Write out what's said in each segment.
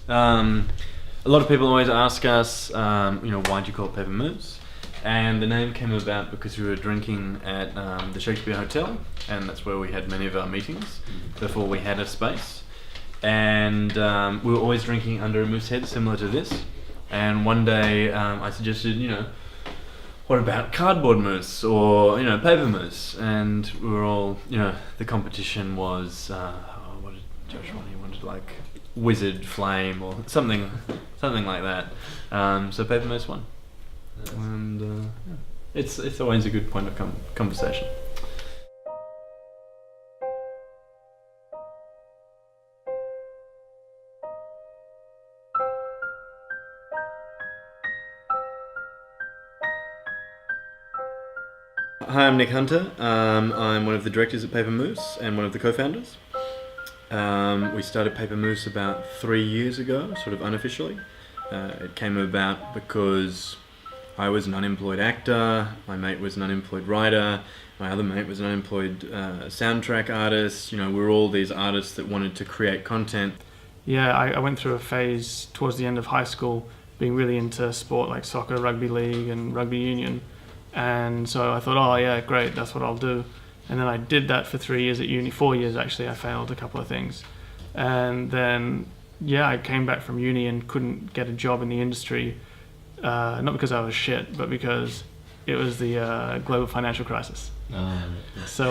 A lot of people always ask us, why'd you call it Paper Moose? And the name came about because we were drinking at the Shakespeare Hotel, and that's where we had many of our meetings before we had a space. And we were always drinking under a moose head similar to this. And one day I suggested, what about cardboard moose or, paper moose? And we were all, the competition was, what did Josh want? He wanted like wizard flame or something like that. So paper moose won. And it's always a good point of conversation. Hi, I'm Nick Hunter. I'm one of the directors at Paper Moose and one of the co-founders. We started Paper Moose about 3 years ago, sort of unofficially. It came about because I was an unemployed actor, my mate was an unemployed writer, my other mate was an unemployed soundtrack artist. We were all these artists that wanted to create content. Yeah, I went through a phase towards the end of high school being really into sport like soccer, rugby league and rugby union. And so I thought, oh yeah, great, that's what I'll do. And then I did that for 3 years at uni, 4 years actually. I failed a couple of things. And then, I came back from uni and couldn't get a job in the industry. Not because I was shit, but because it was the global financial crisis. So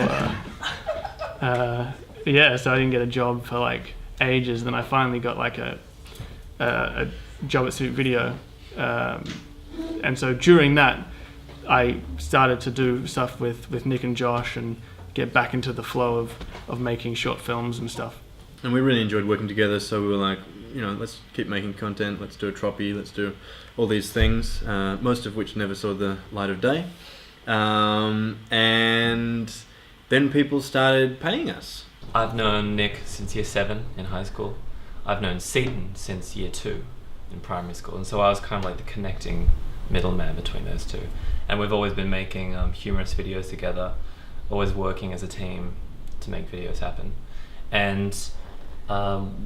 I didn't get a job for like ages. Then I finally got like a job at Suit Video. And so during that, I started to do stuff with Nick and Josh and get back into the flow of making short films and stuff. And we really enjoyed working together, so we were like, let's keep making content, let's do a troppy, let's do all these things, most of which never saw the light of day. And then people started paying us. I've known Nick since year 7 in high school. I've known Seaton since year 2 in primary school, and so I was kind of like the connecting middleman between those two. And we've always been making humorous videos together, always working as a team to make videos happen. And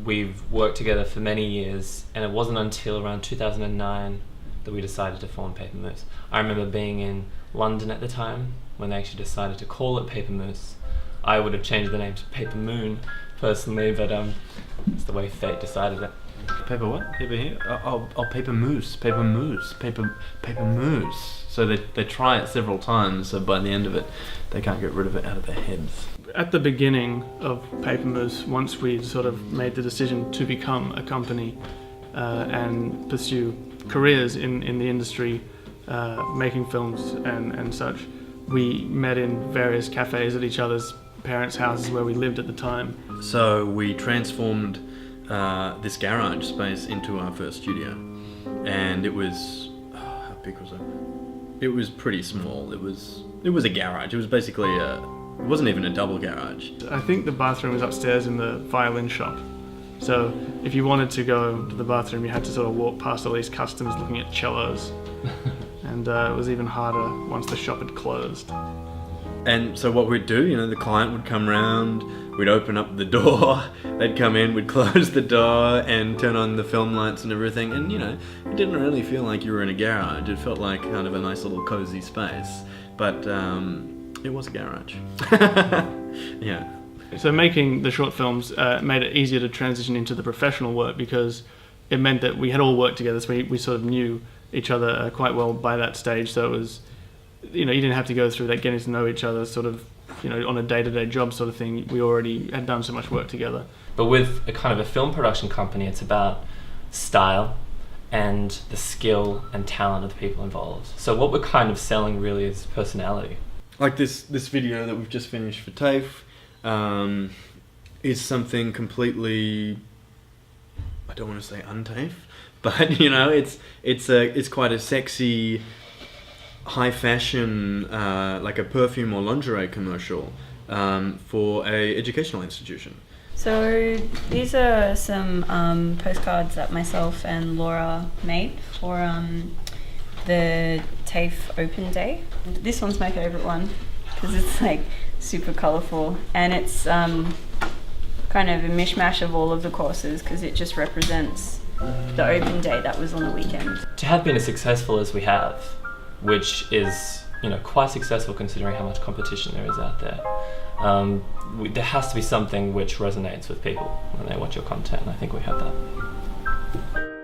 we've worked together for many years, and it wasn't until around 2009 that we decided to form Paper Moose. I remember being in London at the time when they actually decided to call it Paper Moose. I would have changed the name to Paper Moon personally, but it's the way fate decided it. Paper what? Paper here? Paper Moose. Paper Moose. Paper Moose. So they try it several times, so by the end of it, they can't get rid of it out of their heads. At the beginning of Paper Moose, once we sort of made the decision to become a company and pursue careers in the industry, making films and such, we met in various cafes at each other's parents' houses where we lived at the time. So we transformed this garage space into our first studio, and it was how big was it? It was pretty small. It was a garage. It was basically it wasn't even a double garage. I think the bathroom was upstairs in the violin shop. So if you wanted to go to the bathroom, you had to sort of walk past all these customers looking at cellos, and it was even harder once the shop had closed. And so what we'd do, the client would come round, we'd open up the door, they'd come in, we'd close the door and turn on the film lights and everything. And, it didn't really feel like you were in a garage. It felt like kind of a nice little cozy space. But it was a garage. Yeah. So making the short films made it easier to transition into the professional work because it meant that we had all worked together. So we sort of knew each other quite well by that stage. So it was, you didn't have to go through that getting to know each other sort of, on a day-to-day job sort of thing. We already had done so much work together. But with a kind of a film production company, it's about style and the skill and talent of the people involved. So what we're kind of selling really is personality. Like this video that we've just finished for TAFE is something completely, I don't want to say un-TAFE, but it's quite a sexy, high fashion, like a perfume or lingerie commercial for a educational institution. So these are some postcards that myself and Laura made for the TAFE Open Day. This one's my favourite one because it's like super colourful, and it's kind of a mishmash of all of the courses because it just represents the open day that was on the weekend. To have been as successful as we have, which is, you know, quite successful considering how much competition there is out there, there has to be something which resonates with people when they watch your content, and I think we have that.